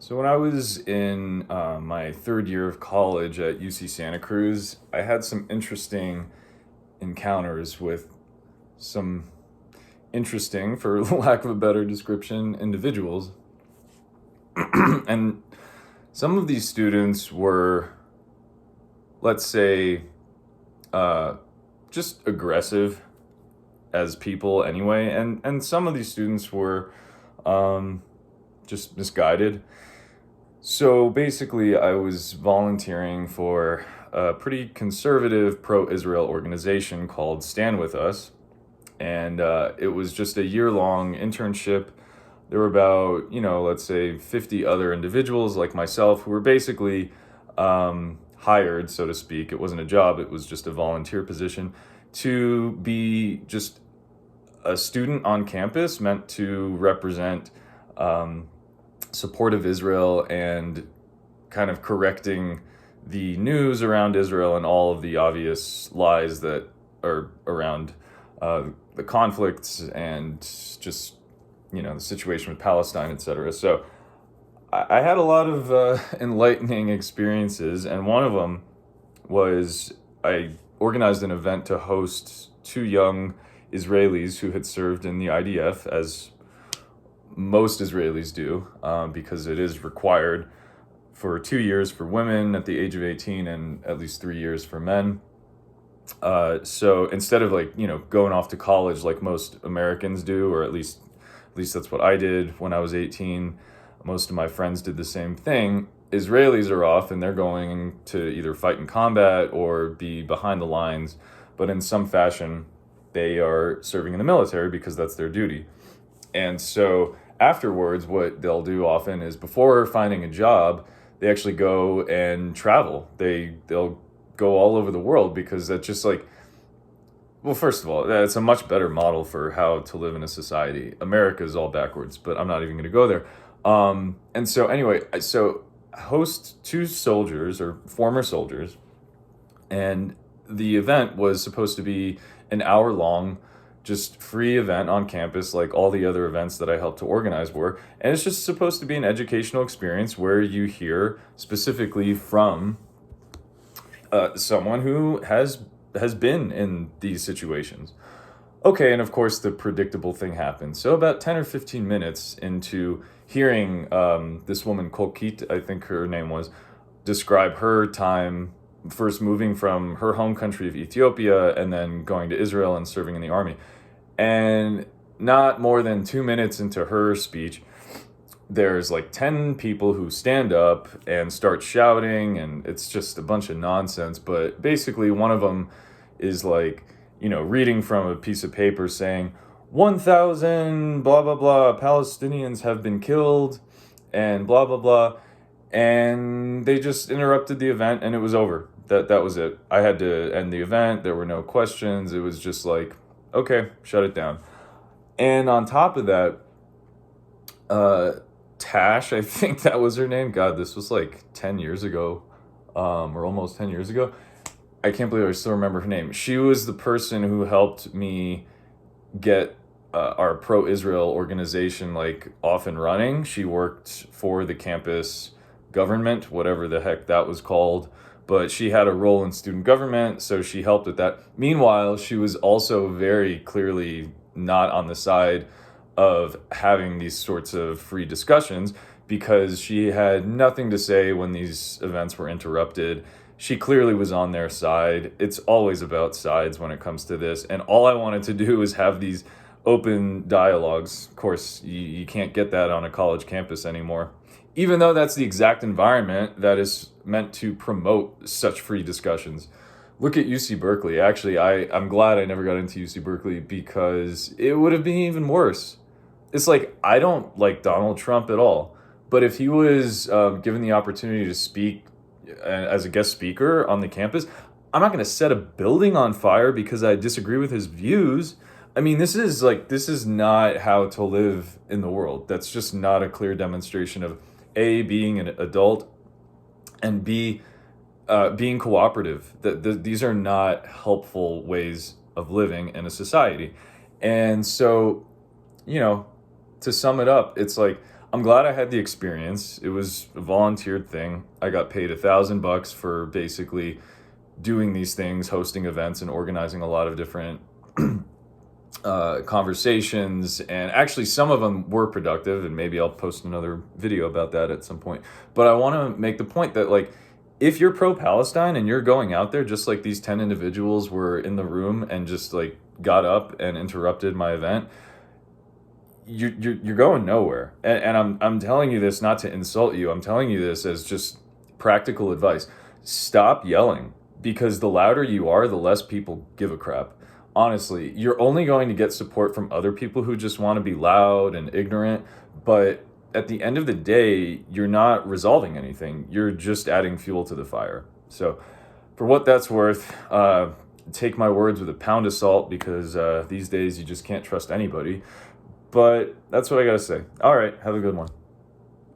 So when I was in my third year of college at UC Santa Cruz, I had some interesting encounters with some interesting, for lack of a better description, individuals. And some of these students were, let's say, uh, just aggressive as people anyway, and some of these students were um, just misguided. So basically, I was volunteering for a pretty conservative pro-Israel organization called Stand With Us, and it was just a year-long internship. There were about, let's say 50 other individuals like myself who were basically hired, so to speak. It wasn't a job, it was just a volunteer position to be just a student on campus meant to represent um, support of Israel and kind of correcting the news around Israel and all of the obvious lies that are around the conflicts and just the situation with Palestine, etc. So I had a lot of enlightening experiences, and one of them was I organized an event to host two young Israelis who had served in the IDF, as most Israelis do, because it is required for 2 years for women at the age of 18 and at least 3 years for men. So instead of going off to college like most Americans do, or at least that's what I did when I was 18. Most of my friends did the same thing. Israelis are off and they're going to either fight in combat or be behind the lines, but in some fashion they are serving in the military because that's their duty. And so afterwards, what they'll do often is before finding a job, they actually go and travel. They'll go all over the world because that's just well, first of all, that's a much better model for how to live in a society. America is all backwards, but I'm not even going to go there. And so anyway, so host two soldiers or former soldiers, and the event was supposed to be an hour long, just free event on campus, like all the other events that I helped to organize were. And it's just supposed to be an educational experience where you hear specifically from someone who has been in these situations. Okay, and of course the predictable thing happened. So about 10 or 15 minutes into hearing this woman, Kolkit, I think her name was, describe her time first moving from her home country of Ethiopia and then going to Israel and serving in the army. And not more than 2 minutes into her speech, there's like 10 people who stand up and start shouting, and it's just a bunch of nonsense. But basically, one of them is reading from a piece of paper saying, 1,000 blah, blah, blah Palestinians have been killed, and blah, blah, blah. And they just interrupted the event, and it was over. That was it. I had to end the event. There were no questions. It was just like, okay, shut it down. And on top of that, Tash, I think that was her name. God, this was like 10 years ago, or almost 10 years ago. I can't believe I still remember her name. She was the person who helped me get our pro-Israel organization off and running. She worked for the campus government, whatever the heck that was called, but she had a role in student government, so she helped with that. Meanwhile, she was also very clearly not on the side of having these sorts of free discussions because she had nothing to say when these events were interrupted. She clearly was on their side. It's always about sides when it comes to this. And all I wanted to do was have these open dialogues. Of course, you can't get that on a college campus anymore, even though that's the exact environment that is meant to promote such free discussions. Look at UC Berkeley. Actually, I'm glad I never got into UC Berkeley because it would have been even worse. It's like, I don't like Donald Trump at all, but if he was given the opportunity to speak as a guest speaker on the campus, I'm not going to set a building on fire because I disagree with his views. I mean, this is not how to live in the world. That's just not a clear demonstration of A, being an adult, and B, being cooperative. These are not helpful ways of living in a society. And so, to sum it up, it's like I'm glad I had the experience. It was a volunteered thing. I got paid $1,000 for basically doing these things, hosting events, and organizing a lot of different conversations. And actually, some of them were productive, and maybe I'll post another video about that at some point. But I want to make the point that, like, if you're pro-Palestine and you're going out there, just like these 10 individuals were in the room and just like got up and interrupted my event, you're going nowhere. And I'm telling you this not to insult you. I'm telling you this as just practical advice. Stop yelling, because the louder you are, the less people give a crap. Honestly, you're only going to get support from other people who just want to be loud and ignorant. But at the end of the day, you're not resolving anything. You're just adding fuel to the fire. So for what that's worth, take my words with a pound of salt, because these days you just can't trust anybody. But that's what I got to say. All right, have a good one.